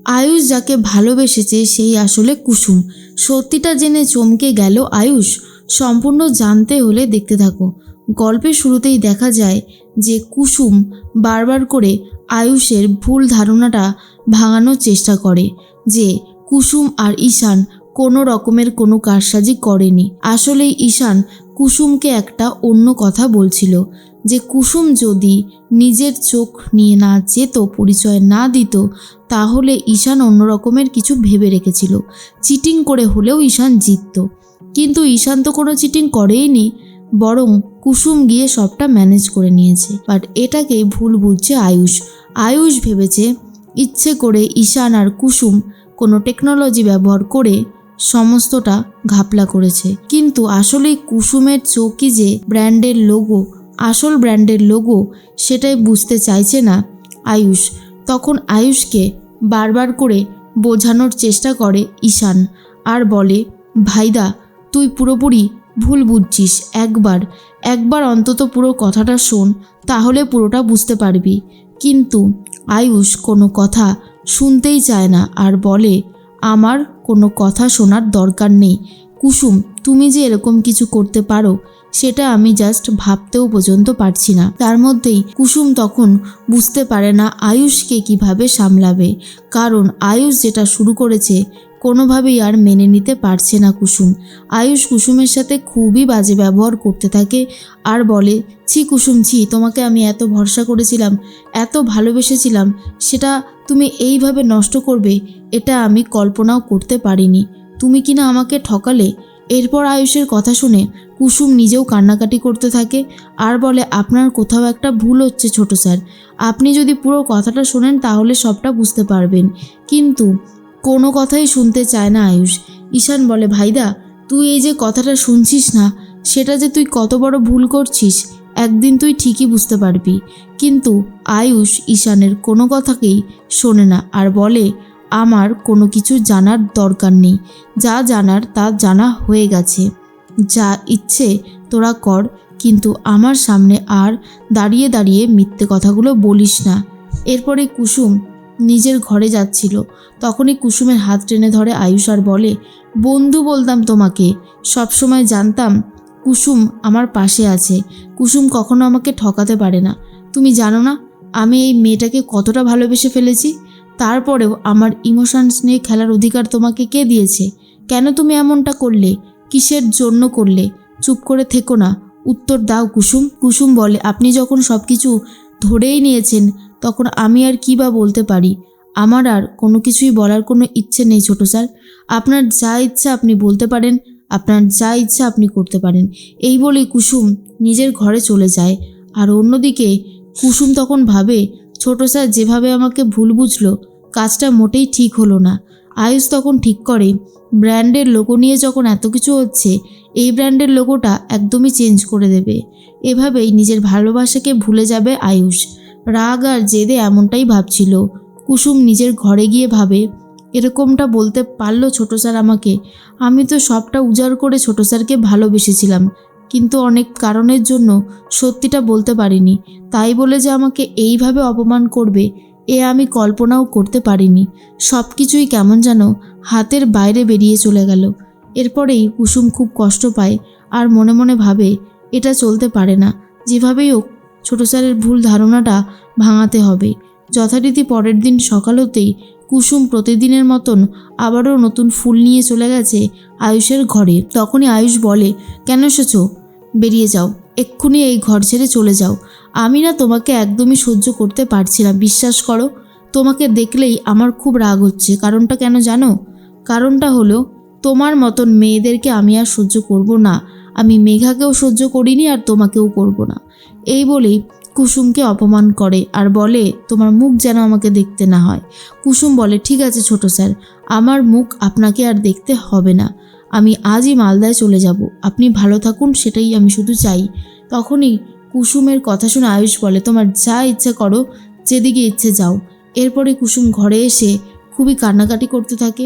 আয়ুষ যাকে ভালোবেসেছে সেই আসলে কুসুম। সত্যিটা জেনে চমকে গেল আয়ুষ। সম্পূর্ণ জানতে হলে দেখতে থাকো। গল্পের শুরুতেই দেখা যায় যে কুসুম বারবার করে আয়ুষের ভুল ধারণাটা ভাঙানোর চেষ্টা করে যে কুসুম আর ঈশান কোনো রকমের কোনো কারসাজি করেনি। আসলেই ঈশান কুসুমকে একটা অন্য কথা বলছিল যে কুসুম যদি নিজের চোখ নিয়ে না যেত, পরিচয় না দিত, তাহলে ঈশান অন্য রকমের কিছু ভেবে রেখেছিল। চিটিং করে হলেও ঈশান জিতত। কিন্তু ঈশান তো কোনো চিটিং করেইনি, বরং কুসুম গিয়ে সবটা ম্যানেজ করে নিয়েছে। বাট এটাকেই ভুল বুঝছে আয়ুষ। আয়ুষ ভেবেছে ইচ্ছে করে ঈশান আর কুসুম কোনো টেকনোলজি ব্যবহার করে সমস্তটা ঘাপলা করেছে। কিন্তু আসলেই কুসুমের চোখই যে ব্র্যান্ডের লোগো, আসল ব্র্যান্ডের লোগো, সেটাই বুঝতে চাইছে না আয়ুষ। তখন আয়ুষকে বারবার করে বোঝানোর চেষ্টা করে ঈশান আর বলে, ভাইদা তুই পুরোপুরি ভুল বুঝছিস, একবার অন্তত পুরো কথাটা শোন, তাহলে পুরোটা বুঝতে পারবি। কিন্তু আয়ুষ কোনো কথা শুনতেই চায় না আর বলে, আমার কোনো কথা শোনার দরকার নেই কুসুম, তুমি যে এরকম কিছু করতে পারো সেটা আমি জাস্ট ভাবতেও পর্যন্ত পারছি না। তার মধ্যেই কুসুম তখন বুঝতে পারে না আয়ুষকে কিভাবে সামলাবে, কারণ আয়ুষ যেটা শুরু করেছে কোনোভাবেই আর মেনে নিতে পারছে না কুসুম। আয়ুষ কুসুমের সাথে খুবই বাজে ব্যবহার করতে থাকে আর বলে, ছি কুসুম ছি, তোমাকে আমি এত ভরসা করেছিলাম, এত ভালোবেসেছিলাম, সেটা তুমি এইভাবে নষ্ট করবে এটা আমি কল্পনাও করতে পারিনি। তুমি কিনা আমাকে ঠকালে। এরপর আয়ুষের কথা শুনে কুসুম নিজেও কান্নাকাটি করতে থাকে আর বলে, আপনার কোথাও একটা ভুল হচ্ছে ছোট স্যার, আপনি যদি পুরো কথাটা শোনেন তাহলে সবটা বুঝতে পারবেন। কিন্তু কোনো কথাই শুনতে চায় না আয়ুষ। ঈশান বলে, ভাইদা তুই এই যে কথাটা শুনছিস না, সেটা যে তুই কত বড় ভুল করছিস একদিন তুই ঠিকই বুঝতে পারবি। কিন্তু আয়ুষ ঈশানের কোনো কথাকেই শোনে না আর বলে, আমার কোনো কিছু জানার দরকার নেই, যা জানার তা জানা হয়ে গেছে, যা ইচ্ছে তোরা কর, কিন্তু আমার সামনে আর দাঁড়িয়ে দাঁড়িয়ে মিথ্যে কথাগুলো বলিস না। এরপরে কুসুম নিজের ঘরে যাচ্ছিল, তখনই কুসুমের হাত টেনে ধরে আয়ুষ আর বলে, বন্ধু বলতাম তোমাকে, সবসময় জানতাম কুসুম আমার পাশে আছে, কুসুম কখনো আমাকে ঠকাতে পারে না। তুমি জানো না আমি এই মেয়েটাকে কতটা ভালোবেসে ফেলেছি, তারপরেও আমার ইমোশনস নিয়ে খেলার অধিকার তোমাকে কে দিয়েছে? কেন তুমি এমনটা করলে? কিসের জন্য করলে? চুপ করে থেকো না, উত্তর দাও কুসুম। কুসুম বলে, আপনি যখন সব কিছু ধরেই নিয়েছেন তখন আমি আর কী বা বলতে পারি? আমার আর কোনো কিছুই বলার কোনো ইচ্ছে নেই ছোট স্যার, আপনার যা ইচ্ছা আপনি বলতে পারেন, আপনার যা ইচ্ছা আপনি করতে পারেন। এই বলেই কুসুম নিজের ঘরে চলে যায়। আর অন্যদিকে কুসুম তখন ভাবে, ছোট স্যার যেভাবে আমাকে ভুল বুঝলো কাজটা মোটেই ঠিক হলো না। আয়ুষ তখন ঠিক করে, ব্র্যান্ডের লোগো নিয়ে যখন এত কিছু হচ্ছে, এই ব্র্যান্ডের লোগোটা একদমই চেঞ্জ করে দেবে। এভাবেই নিজের ভালোবাসাকে ভুলে যাবে আয়ুষ। রাগ আর জেদে এমনটাই ভাবছিল। কুসুম নিজের ঘরে গিয়ে ভাবে, এরকমটা বলতে পারলো ছোট স্যার আমাকে? আমি তো সবটা উজাড় করে ছোট স্যারকে ভালোবেসেছিলাম, কিন্তু অনেক কারণের জন্য সত্যিটা বলতে পারিনি। তাই বলে যে আমাকে এইভাবে অপমান করবে এ আমি কল্পনাও করতে পারিনি। সব কিছুই কেমন যেন হাতের বাইরে বেরিয়ে চলে গেল। এরপরেই কুসুম খুব কষ্ট পায় আর মনে মনে ভাবে, এটা চলতে পারে না, যেভাবেই হোক ছোট স্যারের ভুল ধারণাটা ভাঙাতে হবে। যথারীতি পরের দিন সকাল হতেই কুসুম প্রতিদিনের মতন আবারও নতুন ফুল নিয়ে চলে গেছে আয়ুষের ঘরে। তখনই আয়ুষ বলে, কেন এসেছো? বেরিয়ে যাও, এক্ষুনি এই ঘর ছেড়ে চলে যাও। আমি না তোমাকে একদমই সহ্য করতে পারছি না, বিশ্বাস করো। তোমাকে দেখলেই আমার খুব রাগ হচ্ছে। কারণটা কেন জানো? কারণটা হলো, তোমার মতন মেয়েদেরকে আমি আর সহ্য করব না। আমি মেঘাকেও সহ্য করিনি আর তোমাকেও করব না। এই বলেই কুসুমকে অপমান করে আর বলে, তোমার মুখ যেন আমাকে দেখতে না হয়। কুসুম বলে, ঠিক আছে ছোট স্যার, আমার মুখ আপনাকে আর দেখতে হবে না। আমি আজই মালদায় চলে যাব, আপনি ভালো থাকুন, সেটাই আমি শুধু চাই। তখনই কুসুমের কথা শুনে আয়ুষ বলে, তোমার যা ইচ্ছে করো, যেদিকে ইচ্ছে যাও। এরপরে কুসুম ঘরে এসে খুবই কান্নাকাটি করতে থাকে।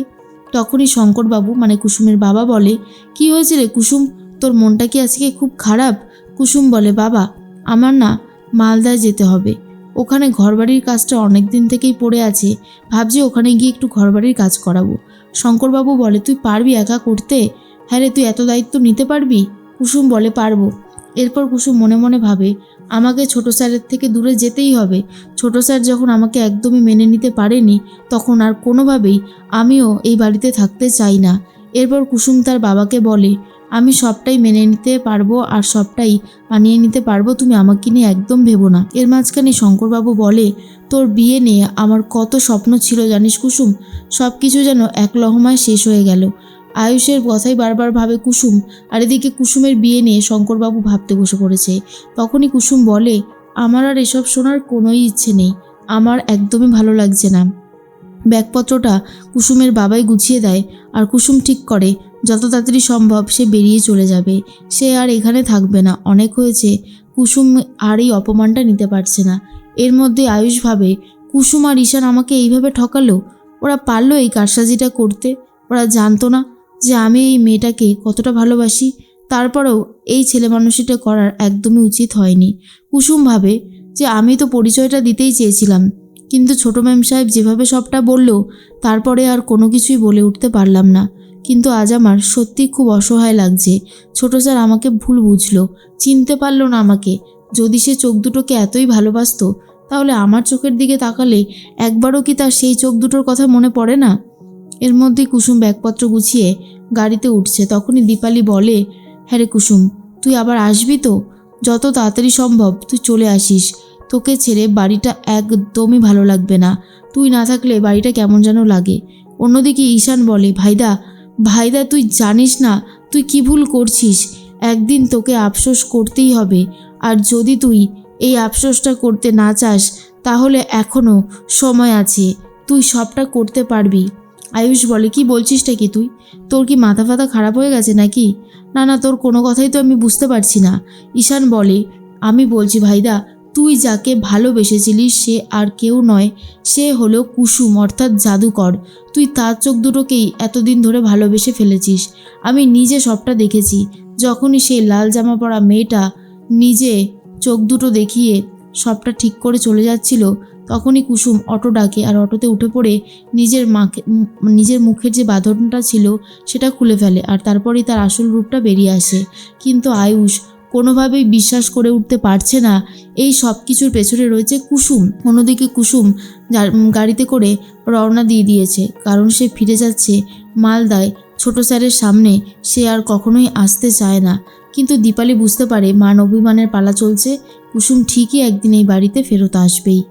তখনই শঙ্করবাবু মানে কুসুমের বাবা বলে, কি হয়েছে রে কুসুম, তোর মনটা কি আজকে খুব খারাপ? কুসুম বলে, বাবা আমার না মালদায় যেতে হবে, ওখানে ঘরবাড়ির কাজটা অনেক দিন থেকেই পড়ে আছে, ভাবছি ওখানে গিয়ে একটু ঘরবাড়ির কাজ করাবো। শঙ্করবাবু বলে, তুই পারবি একা করতে? হ্যাঁ রে, তুই এত দায়িত্ব নিতে পারবি? কুসুম বলে, পারবো। এরপর কুসুম মনে মনে ভাবে, আমাকে ছোট স্যারের থেকে দূরে যেতেই হবে। ছোট স্যার যখন আমাকে একদমই মেনে নিতে পারেনি, তখন আর কোনোভাবেই আমিও এই বাড়িতে থাকতে চাই না। এরপর কুসুম তার বাবাকে বলে, আমি সবটাই মেনে নিতে পারবো আর সবটাই মানিয়ে নিতে পারবো, তুমি আমাকে নিয়ে একদম ভেবো না। এর মাঝখানে শঙ্করবাবু বলে, তোর বিয়ে নিয়ে আমার কত স্বপ্ন ছিল জানিস কুসুম, সব কিছু যেন এক লহমায় শেষ হয়ে গেল। আয়ুষের কথাই বারবার ভাবে কুসুম, আর এদিকে কুসুমের বিয়ে নিয়ে শঙ্করবাবু ভাবতে বসে পড়েছে। তখনই কুসুম বলে, আমার আর এসব শোনার কোনোই ইচ্ছে নেই, আমার একদমই ভালো লাগছে না। ব্যাগপত্রটা কুসুমের বাবাই গুছিয়ে দেয়, আর কুসুম ঠিক করে যত তাড়াতাড়ি সম্ভব সে বেরিয়ে চলে যাবে। সে আর এখানে থাকবে না, অনেক হয়েছে। কুসুম আর এই অপমানটা নিতে পারছে না। এর মধ্যে আয়ুষ ভাবে, কুসুম আর ঈশান আমাকে এইভাবে ঠকালো, ওরা পারলো এই কারসাজিটা করতে? ওরা জানতো না যে আমি এই মেয়েটাকে কতটা ভালোবাসি? তারপরেও এই ছেলে মানুষটা করার একদমই উচিত হয়নি। কুসুম ভাবে যে আমি তো পরিচয়টা দিতেই চেয়েছিলাম, কিন্তু ছোট ম্যাম সাহেব যেভাবে সবটা বলল, তারপরে আর কোনো কিছুই বলে উঠতে পারলাম না। কিন্তু আজ আমার সত্যি খুব অসহায় লাগছে। ছোট স্যার আমাকে ভুল বুঝলো, চিনতে পারলো না আমাকে। যদি সে চোখ দুটোকে এতই ভালোবাসতো, তাহলে আমার চোখের দিকে তাকালে একবারও কি তার সেই চোখ দুটোর কথা মনে পড়ে না? এর মধ্যেই কুসুম ব্যাগপত্র গুছিয়ে গাড়িতে উঠছে। তখনই দীপালি বলে, হ্যাঁ রে কুসুম, তুই আবার আসবি তো? যত তাড়াতাড়ি সম্ভব তুই চলে আসিস। তোকে ছেড়ে বাড়িটা একদমই ভালো লাগবে না, তুই না থাকলে বাড়িটা কেমন যেন লাগে। অন্যদিকে ঈশান বলে, ভাইদা ভাইদা, তুই জানিস না তুই কি ভুল করছিস। একদিন তোকে আফসোস করতেই হবে, আর যদি তুই এই আফসোসটা করতে না চাস, তাহলে এখনও সময় আছে, তুই সবটা করতে পারবি। আয়ুষ বলে, কি বলছিসটা কি তুই? তোর কি মাথা ফাতা খারাপ হয়ে গেছে নাকি? না না, তোর কোনো কথাই তো আমি বুঝতে পারছি না। ঈশান বলে, আমি বলছি ভাইদা, তুই যাকে ভালোবেসেছিলিস সে আর কেউ নয়, সে হলো কুসুম, অর্থাৎ জাদুকর। তুই তার চোখ দুটোকেই এতদিন ধরে ভালোবেসে ফেলেছিস। আমি নিজে সবটা দেখেছি। যখনই সেই লাল জামা পরা মেয়েটা নিজে চোখ দুটো দেখিয়ে সবটা ঠিক করে চলে যাচ্ছিল, তখনই কুসুম অটো ডাকে, আর অটোতে উঠে পড়ে নিজের মুখের যে বাঁধনটা ছিল সেটা খুলে ফেলে, আর তারপরেই তার আসল রূপটা বেরিয়ে আসে। কিন্তু আয়ুষ কোনোভাবেই বিশ্বাস করে উঠতে পারছে না এই সব কিছুর পেছনে রয়েছে কুসুম। অন্যদিকে কুসুম গাড়িতে করে রওনা দিয়ে দিয়েছে, কারণ সে ফিরে যাচ্ছে মালদায় ছোট স্যারের সামনে। সে আর কখনোই আসতে চায় না। কিন্তু দীপালি বুঝতে পারে মান অভিমানের পালা চলছে, কুসুম ঠিকই একদিন এই বাড়িতে ফেরত আসবেই।